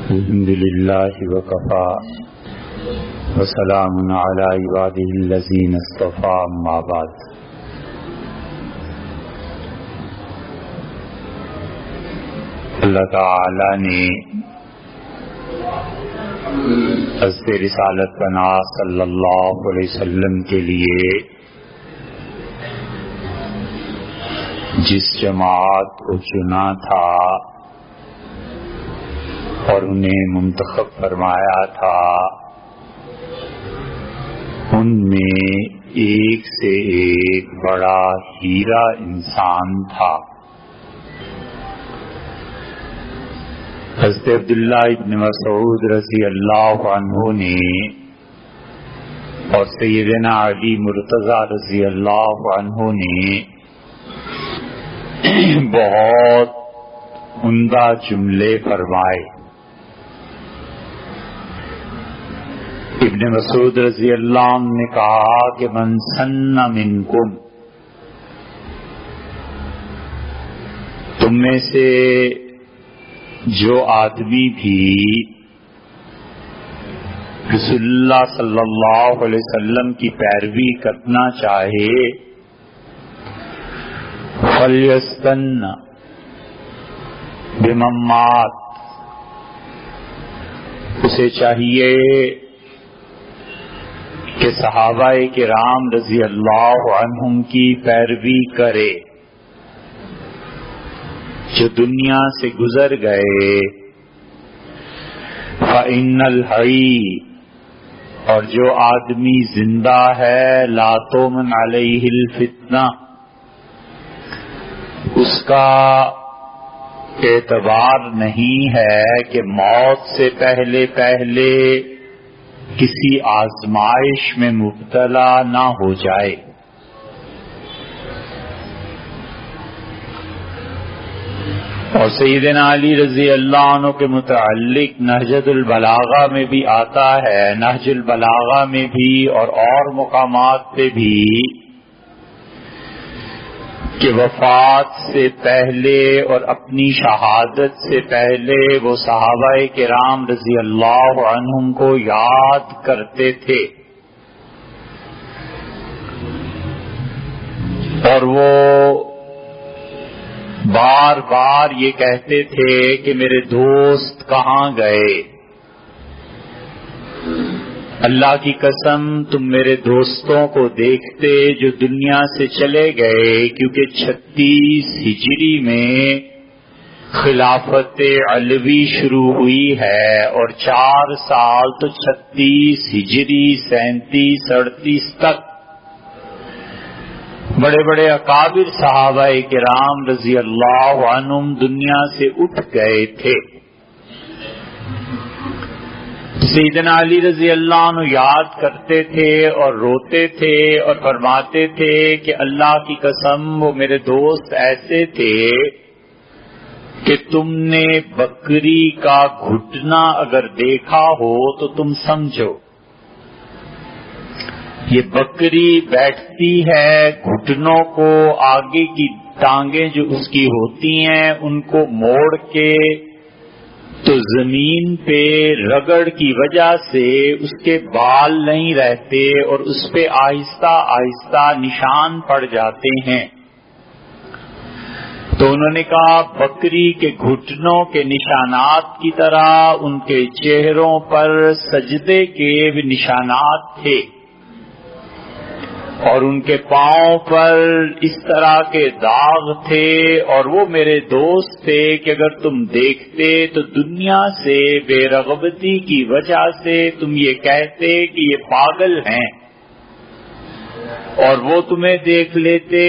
الحمد للہ وکفی وسلام علی عبادہ الذین اصطفی اما بعد۔ اللہ تعالی نے حضرت رسالت پناہ صلی اللہ علیہ وسلم کے لیے جس جماعت کو چنا تھا اور انہیں منتخب فرمایا تھا، ان میں ایک سے ایک بڑا ہیرا انسان تھا۔ حضرت عبداللہ ابن مسعود رضی اللہ عنہ نے اور سیدنا علی مرتضی رضی اللہ عنہ نے بہت عمدہ جملے فرمائے۔ ابن مسعود رضی اللہ عنہ نے کہا کہ من سن منکم، تم میں سے جو آدمی بھی رسول اللہ صلی اللہ علیہ وسلم کی پیروی کرنا چاہے، فلیستن بمن مات، اسے چاہیے کہ صحابہ کرام رضی اللہ عنہم کی پیروی کرے جو دنیا سے گزر گئے۔ فإن الحی، اور جو آدمی زندہ ہے، لا تؤمن علیہ الفتنہ، اس کا اعتبار نہیں ہے کہ موت سے پہلے کسی آزمائش میں مبتلا نہ ہو جائے۔ اور سیدنا علی رضی اللہ عنہ کے متعلق نہج البلاغہ میں بھی آتا ہے، نہج البلاغہ میں بھی اور مقامات پہ بھی، کہ وفات سے پہلے اور اپنی شہادت سے پہلے وہ صحابہ کرام رضی اللہ عنہم کو یاد کرتے تھے، اور وہ بار بار یہ کہتے تھے کہ میرے دوست کہاں گئے؟ اللہ کی قسم تم میرے دوستوں کو دیکھتے جو دنیا سے چلے گئے، کیونکہ 36 ہجری میں خلافت علوی شروع ہوئی ہے، اور 4 سال تو 36 ہجری 37 38 تک بڑے بڑے اکابر صحابہ کرام رضی اللہ عنہم دنیا سے اٹھ گئے تھے۔ سیدنا علی رضی اللہ عنہ یاد کرتے تھے اور روتے تھے اور فرماتے تھے کہ اللہ کی قسم وہ میرے دوست ایسے تھے کہ تم نے بکری کا گھٹنا اگر دیکھا ہو تو تم سمجھو یہ بکری بیٹھتی ہے، گھٹنوں کو، آگے کی ٹانگیں جو اس کی ہوتی ہیں ان کو موڑ کے تو زمین پہ رگڑ کی وجہ سے اس کے بال نہیں رہتے اور اس پہ آہستہ آہستہ نشان پڑ جاتے ہیں۔ تو انہوں نے کہا بکری کے گھٹنوں کے نشانات کی طرح ان کے چہروں پر سجدے کے بھی نشانات تھے، اور ان کے پاؤں پر اس طرح کے داغ تھے، اور وہ میرے دوست تھے کہ اگر تم دیکھتے تو دنیا سے بے رغبتی کی وجہ سے تم یہ کہتے کہ یہ پاگل ہیں، اور وہ تمہیں دیکھ لیتے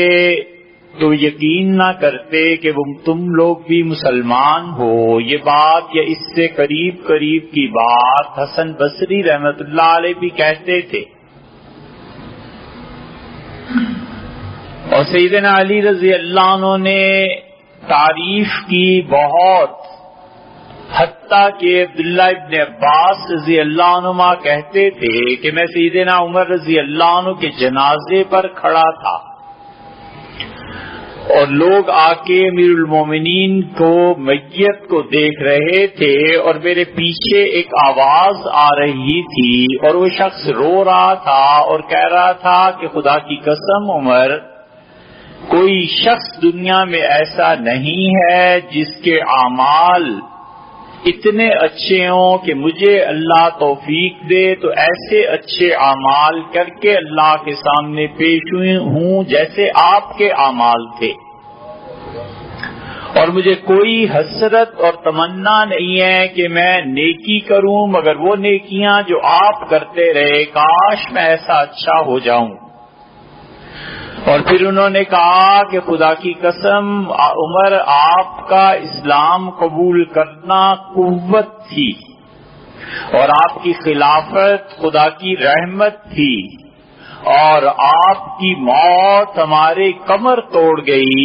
تو یقین نہ کرتے کہ وہ تم لوگ بھی مسلمان ہو۔ یہ بات یا اس سے قریب کی بات حسن بصری رحمت اللہ علیہ بھی کہتے تھے۔ اور سیدنا علی رضی اللہ عنہ نے تعریف کی بہت، حتیٰ کہ عبداللہ ابن عباس رضی اللہ عنہما کہتے تھے کہ میں سیدنا عمر رضی اللہ عنہ کے جنازے پر کھڑا تھا اور لوگ آ کے امیر المومنین کو میت کو دیکھ رہے تھے اور میرے پیچھے ایک آواز آ رہی تھی اور وہ شخص رو رہا تھا اور کہہ رہا تھا کہ خدا کی قسم عمر، کوئی شخص دنیا میں ایسا نہیں ہے جس کے اعمال اتنے اچھے ہوں کہ مجھے اللہ توفیق دے تو ایسے اچھے اعمال کر کے اللہ کے سامنے پیش ہوں جیسے آپ کے اعمال تھے، اور مجھے کوئی حسرت اور تمنا نہیں ہے کہ میں نیکی کروں مگر وہ نیکیاں جو آپ کرتے رہے، کاش میں ایسا اچھا ہو جاؤں۔ اور پھر انہوں نے کہا کہ خدا کی قسم عمر، آپ کا اسلام قبول کرنا قوت تھی اور آپ کی خلافت خدا کی رحمت تھی، اور آپ کی موت ہمارے کمر توڑ گئی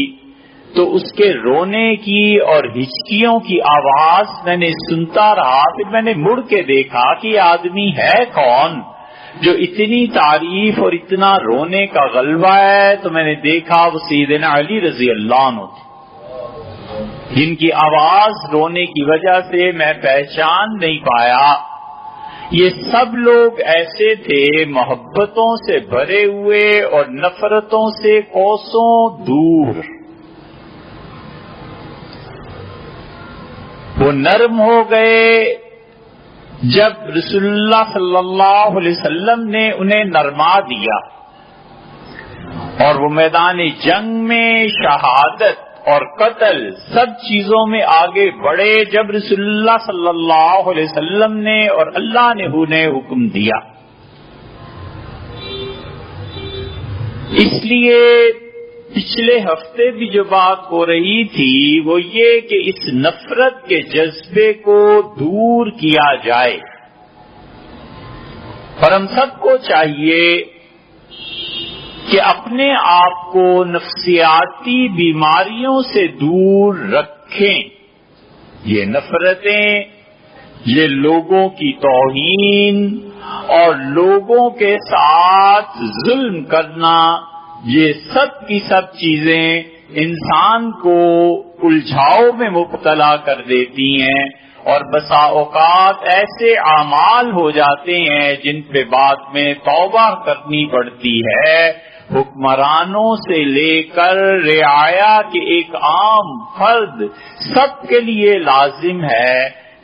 تو اس کے رونے کی اور ہچکیوں کی آواز میں نے سنتا رہا۔ پھر میں نے مڑ کے دیکھا کہ یہ آدمی ہے کون جو اتنی تعریف اور اتنا رونے کا غلبہ ہے، تو میں نے دیکھا وہ سیدنا علی رضی اللہ عنہ تھے، جن کی آواز رونے کی وجہ سے میں پہچان نہیں پایا۔ یہ سب لوگ ایسے تھے محبتوں سے بھرے ہوئے اور نفرتوں سے کوسوں دور، وہ نرم ہو گئے جب رسول اللہ صلی اللہ علیہ وسلم نے انہیں نرما دیا، اور وہ میدان جنگ میں شہادت اور قتل سب چیزوں میں آگے بڑھے جب رسول اللہ صلی اللہ علیہ وسلم نے اور اللہ نے انہیں حکم دیا۔ اس لیے پچھلے ہفتے بھی جو بات ہو رہی تھی وہ یہ کہ اس نفرت کے جذبے کو دور کیا جائے، اور ہم سب کو چاہیے کہ اپنے آپ کو نفسیاتی بیماریوں سے دور رکھیں۔ یہ نفرتیں، یہ لوگوں کی توہین اور لوگوں کے ساتھ ظلم کرنا، یہ سب کی سب چیزیں انسان کو الجھاؤ میں مبتلا کر دیتی ہیں، اور بسا اوقات ایسے اعمال ہو جاتے ہیں جن پہ بعد میں توبہ کرنی پڑتی ہے۔ حکمرانوں سے لے کر رعایا کے ایک عام فرد سب کے لیے لازم ہے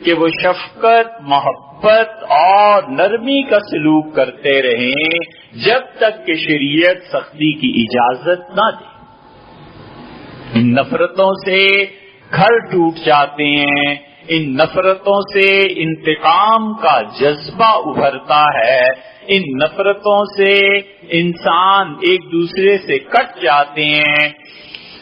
کہ وہ شفقت، محبت اور نرمی کا سلوک کرتے رہیں جب تک کہ شریعت سختی کی اجازت نہ دے۔ ان نفرتوں سے گھر ٹوٹ جاتے ہیں، ان نفرتوں سے انتقام کا جذبہ ابھرتا ہے، ان نفرتوں سے انسان ایک دوسرے سے کٹ جاتے ہیں،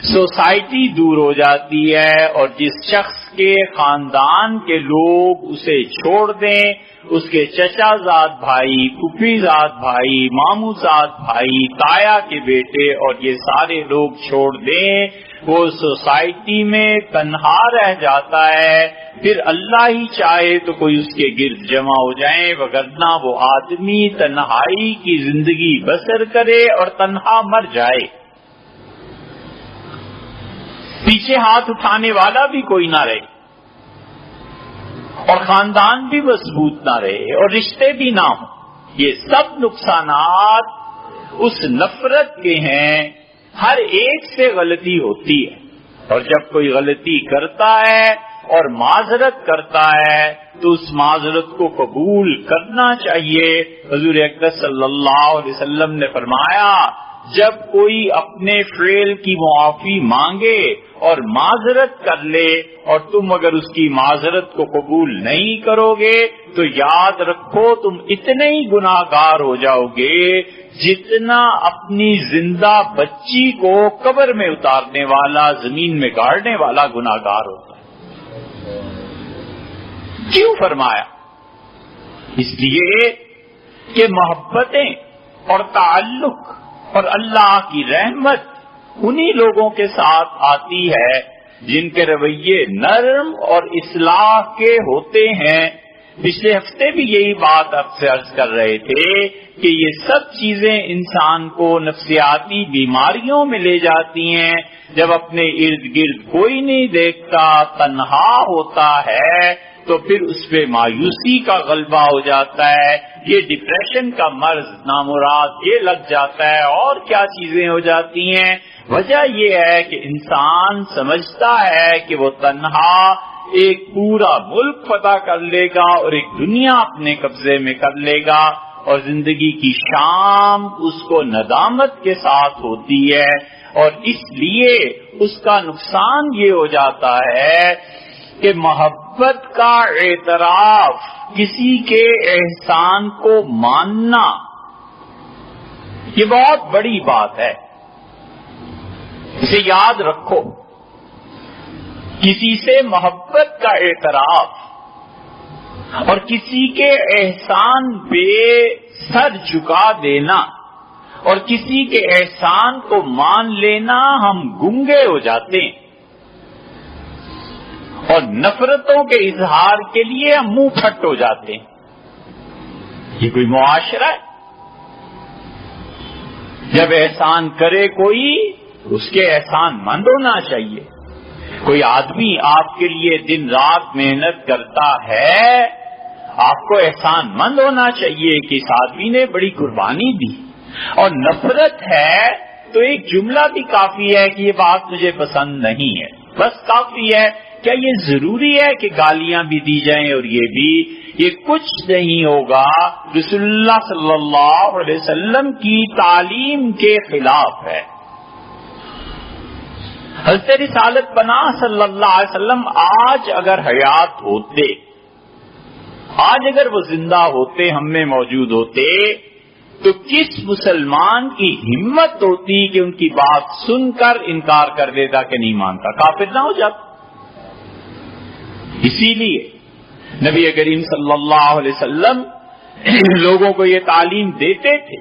سوسائٹی دور ہو جاتی ہے، اور جس شخص کے خاندان کے لوگ اسے چھوڑ دیں، اس کے چچا زاد بھائی، پھوپھی زاد بھائی، ماموں زاد بھائی، تایا کے بیٹے اور یہ سارے لوگ چھوڑ دیں، وہ سوسائٹی میں تنہا رہ جاتا ہے۔ پھر اللہ ہی چاہے تو کوئی اس کے گرد جمع ہو جائیں، وگرنہ وہ آدمی تنہائی کی زندگی بسر کرے اور تنہا مر جائے، پیچھے ہاتھ اٹھانے والا بھی کوئی نہ رہے، اور خاندان بھی مضبوط نہ رہے، اور رشتے بھی نہ ہوں۔ یہ سب نقصانات اس نفرت کے ہیں۔ ہر ایک سے غلطی ہوتی ہے، اور جب کوئی غلطی کرتا ہے اور معذرت کرتا ہے تو اس معذرت کو قبول کرنا چاہیے۔ حضور اکرم صلی اللہ علیہ وسلم نے فرمایا، جب کوئی اپنے فعل کی معافی مانگے اور معذرت کر لے اور تم اگر اس کی معذرت کو قبول نہیں کرو گے تو یاد رکھو تم اتنے ہی گناہگار ہو جاؤ گے جتنا اپنی زندہ بچی کو قبر میں اتارنے والا، زمین میں گاڑنے والا گناہگار ہوتا ہے۔ کیوں فرمایا؟ اس لیے کہ محبتیں اور تعلق اور اللہ کی رحمت انہی لوگوں کے ساتھ آتی ہے جن کے رویے نرم اور اصلاح کے ہوتے ہیں، پچھلے ہفتے بھی یہی بات آپ سے عرض کر رہے تھے کہ یہ سب چیزیں انسان کو نفسیاتی بیماریوں میں لے جاتی ہیں. جب اپنے ارد گرد کوئی نہیں دیکھتا، تنہا ہوتا ہے، تو پھر اس پہ مایوسی کا غلبہ ہو جاتا ہے. یہ ڈپریشن کا مرض نامراد یہ لگ جاتا ہے، اور کیا چیزیں ہو جاتی ہیں. وجہ یہ ہے کہ انسان سمجھتا ہے کہ وہ تنہا ایک پورا ملک فتح کر لے گا اور ایک دنیا اپنے قبضے میں کر لے گا، اور زندگی کی شام اس کو ندامت کے ساتھ ہوتی ہے. اور اس لیے اس کا نقصان یہ ہو جاتا ہے کہ محبت کا اعتراف، کسی کے احسان کو ماننا، یہ بہت بڑی بات ہے. اسے یاد رکھو. کسی سے محبت کا اعتراف اور کسی کے احسان پہ سر جھکا دینا اور کسی کے احسان کو مان لینا، ہم گنگے ہو جاتے ہیں، اور نفرتوں کے اظہار کے لیے ہم منہ پھٹ ہو جاتے ہیں. یہ کوئی معاشرہ ہے؟ جب احسان کرے کوئی، اس کے احسان مند ہونا چاہیے. کوئی آدمی آپ کے لیے دن رات محنت کرتا ہے، آپ کو احسان مند ہونا چاہیے کہ اس آدمی نے بڑی قربانی دی. اور نفرت ہے تو ایک جملہ بھی کافی ہے کہ یہ بات مجھے پسند نہیں ہے، بس کافی ہے. کیا یہ ضروری ہے کہ گالیاں بھی دی جائیں؟ اور یہ بھی، یہ کچھ نہیں ہوگا، رسول اللہ صلی اللہ علیہ وسلم کی تعلیم کے خلاف ہے. حضرت رسالت پناہ صلی اللہ علیہ وسلم آج اگر حیات ہوتے، آج اگر وہ زندہ ہوتے، ہم میں موجود ہوتے، تو کس مسلمان کی ہمت ہوتی کہ ان کی بات سن کر انکار کر دیتا کہ نہیں مانتا، کافر نہ ہو جاتا. اسی لیے نبی کریم صلی اللہ علیہ وسلم لوگوں کو یہ تعلیم دیتے تھے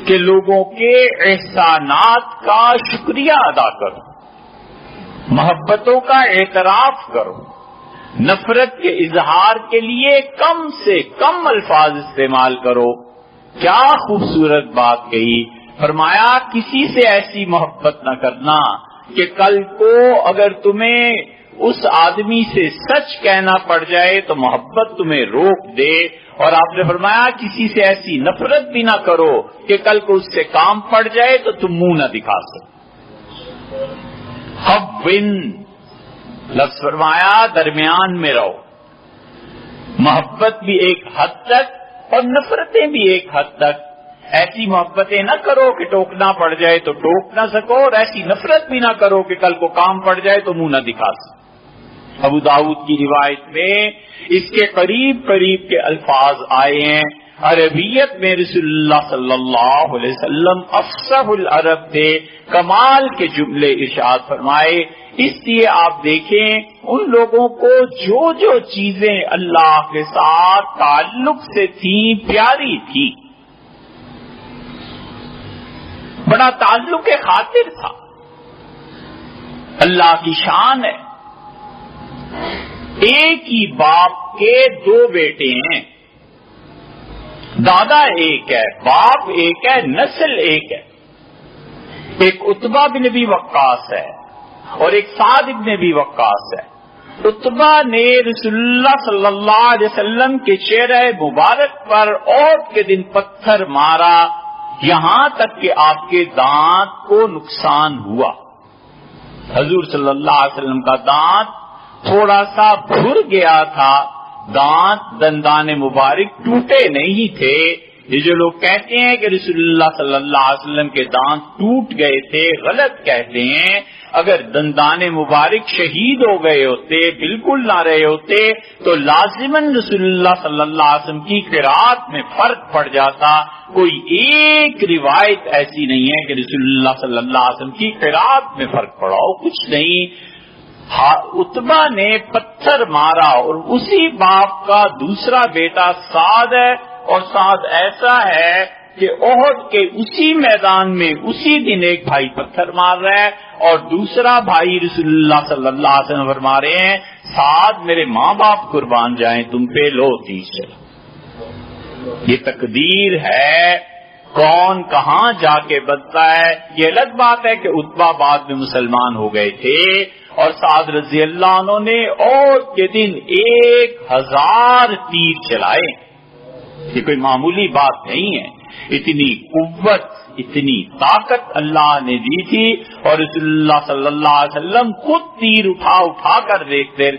کہ لوگوں کے احسانات کا شکریہ ادا کرو، محبتوں کا اعتراف کرو، نفرت کے اظہار کے لیے کم سے کم الفاظ استعمال کرو. کیا خوبصورت بات کہی. فرمایا کسی سے ایسی محبت نہ کرنا کہ کل کو اگر تمہیں اس آدمی سے سچ کہنا پڑ جائے تو محبت تمہیں روک دے. اور آپ نے فرمایا کسی سے ایسی نفرت بھی نہ کرو کہ کل کو اس سے کام پڑ جائے تو تم منہ نہ دکھا سکو. حبن لفظ فرمایا درمیان میں رہو. محبت بھی ایک حد تک اور نفرتیں بھی ایک حد تک. ایسی محبتیں نہ کرو کہ ٹوکنا پڑ جائے تو ٹوک نہ سکو، اور ایسی نفرت بھی نہ کرو کہ کل کو کام پڑ جائے تو منہ نہ دکھا سکو. ابو داؤد کی روایت میں اس کے قریب قریب کے الفاظ آئے ہیں. عربیت میں رسول اللہ صلی اللہ علیہ وسلم افصح العرب تھے، کمال کے جملے ارشاد فرمائے. اس لیے آپ دیکھیں ان لوگوں کو جو جو چیزیں اللہ کے ساتھ تعلق سے تھیں پیاری تھی، بڑا تعلق خاطر تھا. اللہ کی شان ہے. ایک ہی باپ کے دو بیٹے ہیں، دادا ایک ہے، باپ ایک ہے، نسل ایک ہے. ایک عتبہ بن ابی وقاص ہے اور ایک سعد بن ابی وقاص ہے. عتبہ نے رسول اللہ صلی اللہ علیہ وسلم کے چہرہ مبارک پر عہد کے دن پتھر مارا، یہاں تک کہ آپ کے دانت کو نقصان ہوا. حضور صلی اللہ علیہ وسلم کا دانت تھوڑا سا بھر گیا تھا، دانت دندان مبارک ٹوٹے نہیں تھے. یہ جو لوگ کہتے ہیں کہ رسول اللہ صلی اللہ علیہ وسلم کے دانت ٹوٹ گئے تھے، غلط کہتے ہیں. اگر دندان مبارک شہید ہو گئے ہوتے، بالکل نہ رہے ہوتے، تو لازماً رسول اللہ صلی اللہ علیہ وسلم کی قرات میں فرق پڑ جاتا. کوئی ایک روایت ایسی نہیں ہے کہ رسول اللہ صلی اللہ علیہ وسلم کی قرات میں فرق پڑا ہو، کچھ نہیں. عتبہ نے پتھر مارا، اور اسی باپ کا دوسرا بیٹا سعد ہے، اور سعد ایسا ہے کہ احد کے اسی میدان میں اسی دن ایک بھائی پتھر مار رہا ہے اور دوسرا بھائی رسول اللہ صلی اللہ علیہ وسلم فرما رہے ہیں سعد میرے ماں باپ قربان جائیں تم پہ لو تیر چلا۔ یہ تقدیر ہے، کون کہاں جا کے بنتا ہے۔ یہ الگ بات ہے کہ عتبہ بعد میں مسلمان ہو گئے تھے اور سعد رضی اللہ عنہ نے احد کے دن 1000 تیر چلائے۔ یہ کوئی معمولی بات نہیں ہے، اتنی قوت اتنی طاقت اللہ نے دی تھی، اور رسول اللہ صلی اللہ علیہ وسلم خود تیر اٹھا اٹھا کر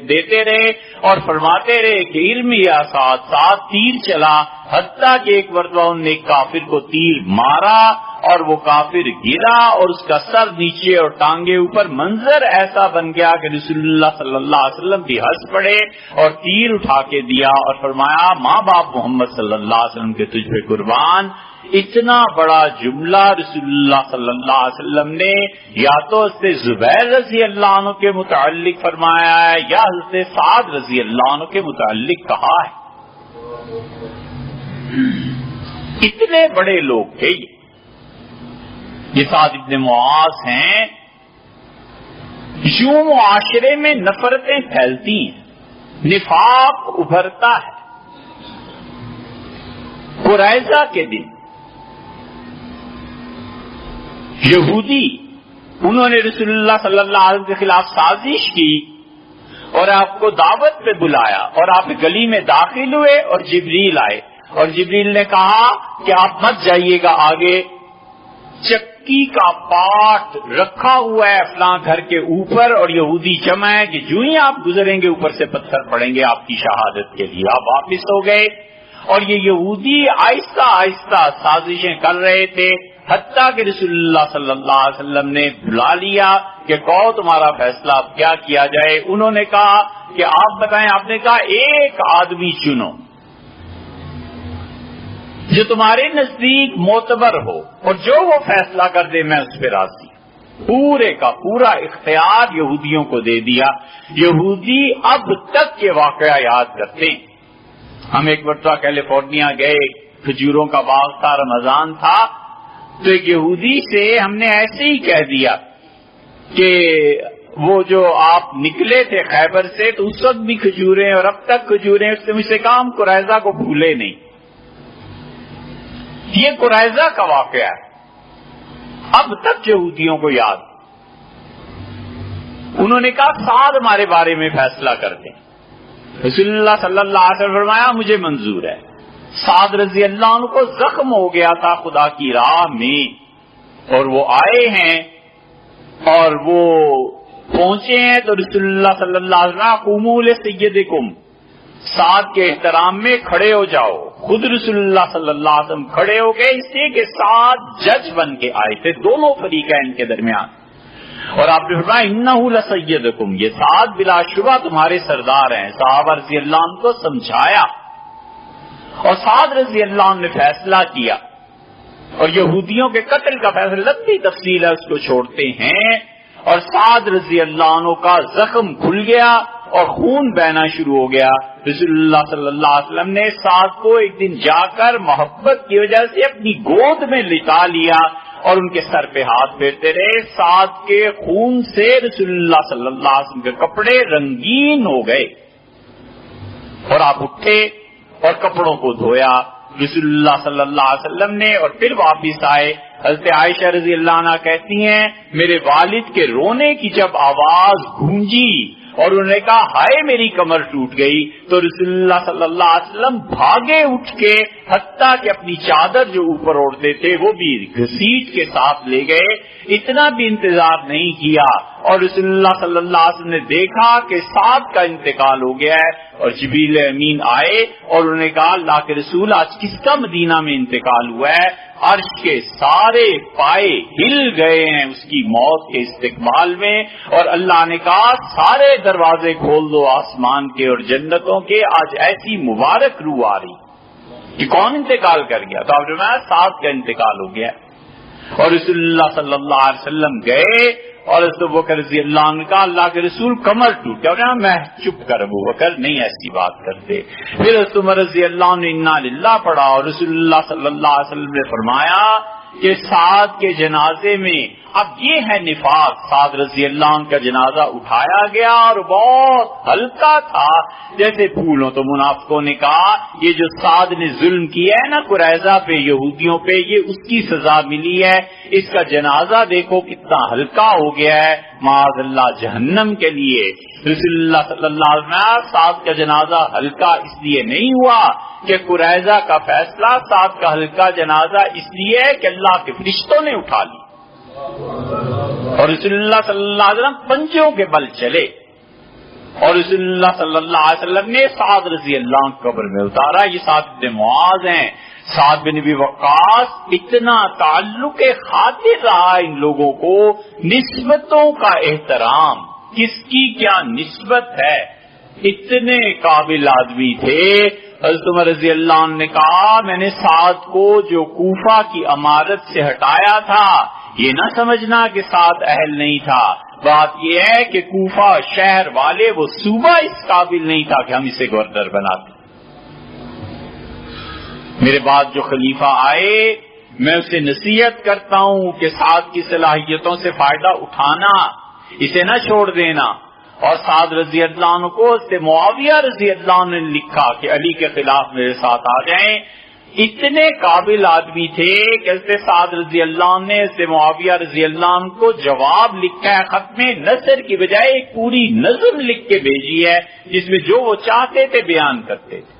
دیتے رہے اور فرماتے رہے کہ ارمی یا سعد تیر چلا، حتیٰ کہ ایک مرتبہ انہوں نے ایک کافر کو تیر مارا اور وہ کافر گرا اور اس کا سر نیچے اور ٹانگیں اوپر، منظر ایسا بن گیا کہ رسول اللہ صلی اللہ علیہ وسلم بھی ہنس پڑے اور تیر اٹھا کے دیا اور فرمایا ماں باپ محمد صلی اللہ علیہ وسلم کے تجھ پہ قربان۔ اتنا بڑا جملہ رسول اللہ صلی اللہ علیہ وسلم نے یا تو حضرت زبیر رضی اللہ عنہ کے متعلق فرمایا ہے یا حضرت سعد رضی اللہ عنہ کے متعلق کہا ہے۔ اتنے بڑے لوگ تھے یہ سعد ابن معاذ ہیں۔ یوں معاشرے میں نفرتیں پھیلتی ہیں، نفاق ابھرتا ہے۔ قریظہ کے دن یہودی انہوں نے رسول اللہ صلی اللہ علیہ وسلم کے خلاف سازش کی اور آپ کو دعوت پہ بلایا اور آپ گلی میں داخل ہوئے اور جبریل آئے اور جبریل نے کہا کہ آپ مت جائیے گا آگے، چکی کا پاٹ رکھا ہوا ہے فلاں گھر کے اوپر اور یہودی جمع ہے کہ جو ہی آپ گزریں گے اوپر سے پتھر پڑیں گے آپ کی شہادت کے لیے۔ آپ واپس ہو گئے اور یہ یہودی آہستہ آہستہ سازشیں کر رہے تھے، حتیٰ کہ رسول اللہ صلی اللہ علیہ وسلم نے بلا لیا کہ کہو تمہارا فیصلہ اب کیا کیا جائے۔ انہوں نے کہا کہ آپ بتائیں۔ آپ نے کہا ایک آدمی چنو جو تمہارے نزدیک معتبر ہو اور جو وہ فیصلہ کر دے میں اس پہ راضی۔ پورے کا پورا اختیار یہودیوں کو دے دیا۔ یہودی اب تک کے واقعہ یاد کرتے ہیں۔ ہم ایک مرتبہ کیلیفورنیا گئے، کھجوروں کا باغ تھا، رمضان تھا، تو ایک یہودی سے ہم نے ایسے ہی کہہ دیا کہ وہ جو آپ نکلے تھے خیبر سے تو اس وقت بھی کھجوریں اور اب تک کھجوریں۔ اس نے مجھ سے کہا ہم قریظہ کو بھولے نہیں۔ یہ قریظہ کا واقعہ ہے، اب تک یہودیوں کو یاد۔ انہوں نے کہا سعد ہمارے بارے میں فیصلہ کر دیں۔ رسول اللہ صلی اللہ علیہ وسلم فرمایا مجھے منظور ہے۔ سعد رضی اللہ عنہ کو زخم ہو گیا تھا خدا کی راہ میں اور وہ آئے ہیں اور وہ پہنچے ہیں تو رسول اللہ صلی اللہ علیہ وسلم قوموا لسیدکم، سعد کے احترام میں کھڑے ہو جاؤ۔ خود رسول اللہ صلی اللہ علیہ وسلم کھڑے ہو گئے، اس لیے کہ سعد جج بن کے آئے تھے دونوں فریقین کے درمیان، اور آپ نے فرمایا انہ لسیدکم، یہ سعد بلا شبہ تمہارے سردار ہیں۔ صحابہ رضی اللہ عنہ کو سمجھایا اور سعد رضی اللہ عنہ نے فیصلہ کیا اور یہودیوں کے قتل کا فیصلہ، لمبی تفصیل ہے اس کو چھوڑتے ہیں، اور سعد رضی اللہ عنہ کا زخم کھل گیا اور خون بہنا شروع ہو گیا۔ رسول اللہ صلی اللہ علیہ وسلم نے سعد کو ایک دن جا کر محبت کی وجہ سے اپنی گود میں لٹا لیا اور ان کے سر پہ ہاتھ پھیرتے رہے۔ سعد کے خون سے رسول اللہ صلی اللہ علیہ وسلم کے کپڑے رنگین ہو گئے اور آپ اٹھے اور کپڑوں کو دھویا رسول اللہ صلی اللہ علیہ وسلم نے، اور پھر واپس آئے۔ حضرت عائشہ رضی اللہ عنہ کہتی ہیں میرے والد کے رونے کی جب آواز گونجی اور انہوں نے کہا ہائے میری کمر ٹوٹ گئی، تو رسول اللہ صلی اللہ علیہ وسلم بھاگے اٹھ کے، حتیٰ کہ اپنی چادر جو اوپر اوڑھتے تھے وہ بھی گھسیٹ کے ساتھ لے گئے، اتنا بھی انتظار نہیں کیا، اور رسول اللہ صلی اللہ علیہ وسلم نے دیکھا کہ سعد کا انتقال ہو گیا ہے، اور جبریل امین آئے اور انہوں نے کہا اللہ کے رسول آج کس کا مدینہ میں انتقال ہوا ہے؟ عرش کے سارے پائے ہل گئے ہیں اس کی موت کے استقبال میں، اور اللہ نے کہا سارے دروازے کھول دو آسمان کے اور جنتوں کے، آج ایسی مبارک روح آ رہی کہ کون انتقال کر گیا؟ تو آپ نے سعد کا انتقال ہو گیا، اور رسول اللہ صلی اللہ علیہ وسلم گئے اور حضرت ابوبکر رضی اللہ عنہ کا اللہ کے رسول کمر ٹوٹ گیا، میں چپ کر ابوبکر نہیں ایسی بات کرتے۔ پھر حضرت عمر رضی اللہ عنہ انا للہ پڑھا اور رسول اللہ صلی اللہ علیہ وسلم نے فرمایا کہ سعد کے جنازے میں اب یہ ہے نفاق، سعد رضی اللہ عنہ کا جنازہ اٹھایا گیا اور بہت ہلکا تھا جیسے پھول ہو، تو منافقوں نے کہا یہ جو سعد نے ظلم کیا ہے نا قریظہ پہ، یہودیوں پہ، یہ اس کی سزا ملی ہے، اس کا جنازہ دیکھو کتنا ہلکا ہو گیا ہے، معاذ اللہ جہنم کے لیے۔ رسول اللہ صلی اللہ علیہ وسلم سعد کا جنازہ ہلکا اس لیے نہیں ہوا کہ قریظہ کا فیصلہ سعد کا ہلکا جنازہ اس لیے کہ اللہ کے فرشتوں نے اٹھا لی، اور رسول اللہ صلی اللہ علیہ وسلم پنجوں کے بل چلے، اور رسول اللہ صلی اللہ علیہ وسلم نے سعد رضی اللہ عنہ قبر میں اتارا۔ یہ سعد بن معاذ ہیں، سعد بن ابی وقاص، اتنا تعلق خاطر رہا ان لوگوں کو، نسبتوں کا احترام، کس کی کیا نسبت ہے، اتنے قابل آدمی تھے۔ حضرت عمر رضی اللہ عنہ نے کہا میں نے سعد کو جو کوفہ کی امارت سے ہٹایا تھا، یہ نہ سمجھنا کہ سعد اہل نہیں تھا، بات یہ ہے کہ کوفہ شہر والے وہ صوبہ اس قابل نہیں تھا کہ ہم اسے گورنر بناتے۔ میرے بعد جو خلیفہ آئے میں اسے نصیحت کرتا ہوں کہ سعد کی صلاحیتوں سے فائدہ اٹھانا، اسے نہ چھوڑ دینا۔ اور سعد رضی اللہ عنہ کو اس سے معاویہ رضی اللہ عنہ نے لکھا کہ علی کے خلاف میرے ساتھ آ جائیں، اتنے قابل آدمی تھے کہ اس سے سعد رضی اللہ عنہ نے اس سے معاویہ رضی اللہ عنہ کو جواب لکھا ہے، ختم نثر کی بجائے ایک پوری نظم لکھ کے بھیجی ہے جس میں جو وہ چاہتے تھے بیان کرتے تھے۔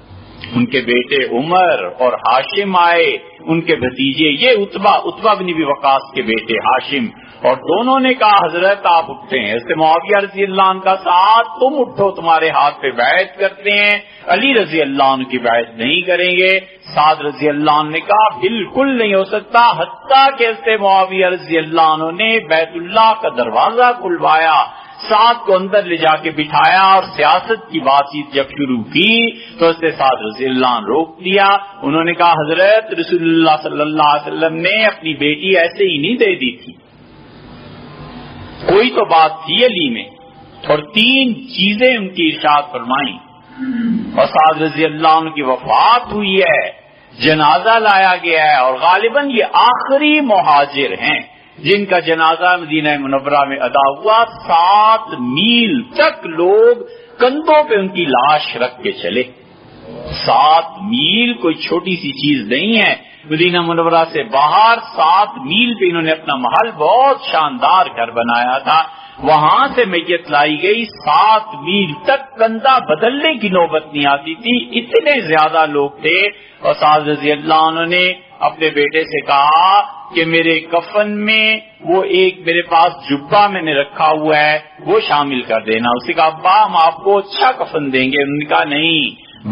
ان کے بیٹے عمر اور ہاشم آئے، ان کے بھتیجے، یہ عتبہ بن ابی وقاص کے بیٹے ہاشم، اور دونوں نے کہا حضرت آپ اٹھتے ہیں، اس سے معاویہ رضی اللہ عنہ کا ساتھ تم اٹھو، تمہارے ہاتھ پہ بیعت کرتے ہیں، علی رضی اللہ عنہ کی بیعت نہیں کریں گے۔ سعد رضی اللہ عنہ نے کہا بالکل نہیں ہو سکتا، حتیٰ کہ اس سے معاویہ رضی اللہ عنہ نے بیت اللہ کا دروازہ کھلوایا، سعد کو اندر لے جا کے بٹھایا اور سیاست کی بات چیت جب شروع کی تو اس سے سعد رضی اللہ عنہ روک دیا۔ انہوں نے کہا حضرت رسول اللہ صلی اللہ علیہ وسلم نے اپنی بیٹی ایسے ہی نہیں دے دی تھی، کوئی تو بات تھی علی میں، اور 3 چیزیں ان کی ارشاد فرمائیں، اور سعد رضی اللہ عنہ کی وفات ہوئی ہے، جنازہ لایا گیا ہے، اور غالباً یہ آخری مہاجر ہیں جن کا جنازہ مدینہ منورہ میں ادا ہوا۔ 7 میل تک لوگ کندھوں پہ ان کی لاش رکھ کے چلے۔ 7 میل کوئی چھوٹی سی چیز نہیں ہے، مدینہ منورہ سے باہر 7 میل پہ انہوں نے اپنا محل بہت شاندار گھر بنایا تھا، وہاں سے میت لائی گئی، 7 میل تک کندھا بدلنے کی نوبت نہیں آتی تھی، اتنے زیادہ لوگ تھے۔ اور سعد رضی اللہ عنہ نے اپنے بیٹے سے کہا کہ میرے کفن میں وہ ایک میرے پاس جبہ میں نے رکھا ہوا ہے وہ شامل کر دینا۔ اس نے کہا ابا ہم آپ کو اچھا کفن دیں گے، انہوں نے کہا نہیں،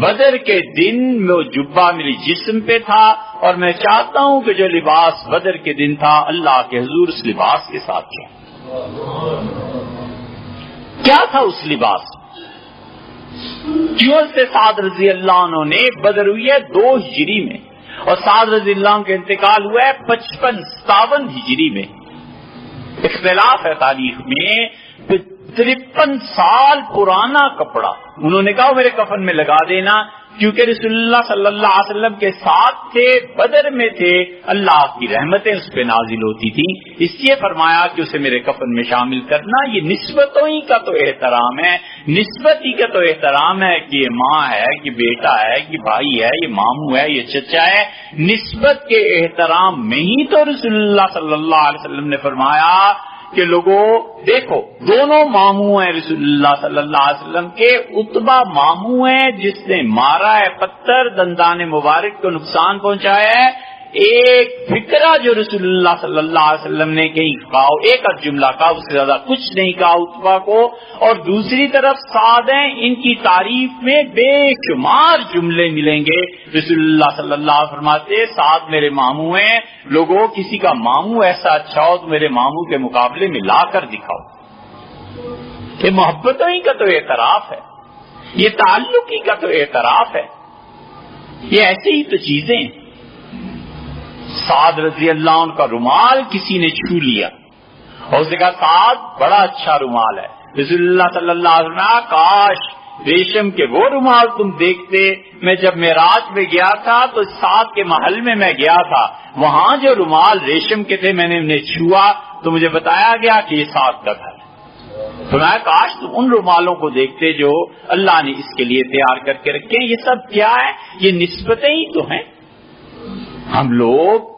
بدر کے دن وہ جبہ میرے جسم پہ تھا اور میں چاہتا ہوں کہ جو لباس بدر کے دن تھا اللہ کے حضور اس لباس کے ساتھ کیا تھا اس لباس؟ کیوں سے سعد رضی اللہ عنہ نے بدر ہوئی ہے 2 ہجری میں اور سعد رضی اللہ عنہ کا انتقال ہوا ہے 55-57 ہجری میں، اختلاف ہے تاریخ میں، 53 سال پرانا کپڑا انہوں نے کہا میرے کفن میں لگا دینا، کیونکہ رسول اللہ صلی اللہ علیہ وسلم کے ساتھ تھے، بدر میں تھے، اللہ کی رحمتیں اس پہ نازل ہوتی تھی، اس لیے فرمایا کہ اسے میرے کفن میں شامل کرنا۔ یہ نسبتوں ہی کا تو احترام ہے، نسبت ہی کا تو احترام ہے کہ یہ ماں ہے، یہ بیٹا ہے، یہ بھائی ہے، یہ ماموں ہے، یہ چچا ہے، نسبت کے احترام میں ہی تو رسول اللہ صلی اللہ علیہ وسلم نے فرمایا کہ لوگوں دیکھو دونوں ماموں ہیں رسول اللہ صلی اللہ علیہ وسلم کے، عتبہ ماموں ہیں جس نے مارا ہے پتھر، دندان مبارک کو نقصان پہنچایا ہے، ایک فکرہ جو رسول اللہ صلی اللہ علیہ وسلم نے کہیں کہا، ایک جملہ کہا، اس سے زیادہ کچھ نہیں کہا عتبہ کو، اور دوسری طرف سعد ہیں، ان کی تعریف میں بے شمار جملے ملیں گے۔ رسول اللہ صلی اللہ علیہ وسلم فرماتے سعد میرے ماموں ہیں، لوگوں کسی کا ماموں ایسا اچھا ہو تو میرے ماموں کے مقابلے میں لا کر دکھاؤ۔ یہ محبتوں ہی کا تو اعتراف ہے، یہ تعلق ہی کا تو اعتراف ہے، یہ ایسے ہی تو چیزیں ہیں۔ سعد رضی اللہ عنہ کا رومال کسی نے چھو لیا اور اس نے کہا سعد بڑا اچھا رومال ہے. رسول اللہ صلی اللہ علیہ وسلم کاش ریشم کے وہ رومال تم دیکھتے. میں جب معراج میں گیا تھا تو سعد کے محل میں گیا تھا, وہاں جو رومال ریشم کے تھے میں نے انہیں چھوا تو مجھے بتایا گیا کہ یہ سعد کا گھر ہے. تو میں کاش تم ان رومالوں کو دیکھتے جو اللہ نے اس کے لیے تیار کر کے رکھے ہیں. یہ سب کیا ہے؟ یہ نسبتیں ہی تو ہیں. ہم لوگ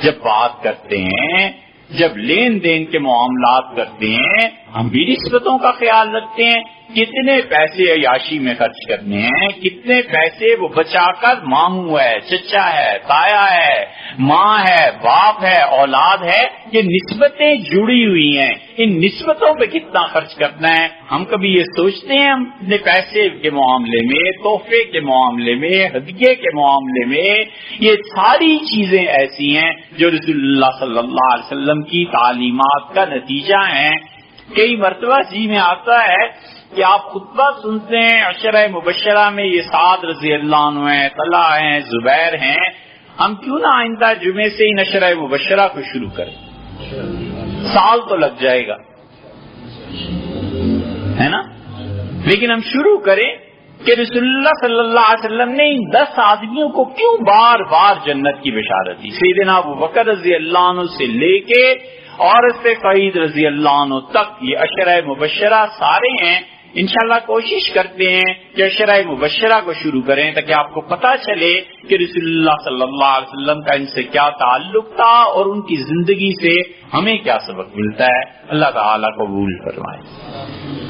جب بات کرتے ہیں, جب لین دین کے معاملات کرتے ہیں, ہم بھی نسبتوں کا خیال رکھتے ہیں. کتنے پیسے عیاشی میں خرچ کرنے ہیں, کتنے پیسے وہ بچا کر ماموں ہے, چچا ہے, تایا ہے, ماں ہے, باپ ہے, اولاد ہے. یہ نسبتیں جڑی ہوئی ہیں. ان نسبتوں پہ کتنا خرچ کرنا ہے. ہم کبھی یہ سوچتے ہیں ہم اپنے پیسے کے معاملے میں, تحفے کے معاملے میں, ہدیے کے معاملے میں, یہ ساری چیزیں ایسی ہیں جو رسول اللہ صلی اللہ علیہ وسلم کی تعلیمات کا نتیجہ ہیں. کئی مرتبہ جی میں آتا ہے کہ آپ خطبہ سنتے ہیں, عشرہ مبشرہ میں یہ سعد رضی اللہ عنہ ہیں, طلحہ ہیں, زبیر ہیں, ہم کیوں نہ آئندہ جمعے سے ان عشرہ مبشرہ کو شروع کریں؟ سال تو لگ جائے گا, ہے نا, لیکن ہم شروع کریں کہ رسول اللہ صلی اللہ علیہ وسلم نے ان 10 آدمیوں کو کیوں بار بار جنت کی بشارت دی. سیدنا ابوبکر رضی اللہ عنہ سے لے کے اور سعید رضی اللہ عنہ تک یہ عشرہ مبشرہ سارے ہیں. انشاءاللہ کوشش کرتے ہیں کہ عشرہ مبشرہ کو شروع کریں تاکہ آپ کو پتہ چلے کہ رسول اللہ صلی اللہ علیہ وسلم کا ان سے کیا تعلق تھا اور ان کی زندگی سے ہمیں کیا سبق ملتا ہے. اللہ تعالیٰ قبول فرمائے.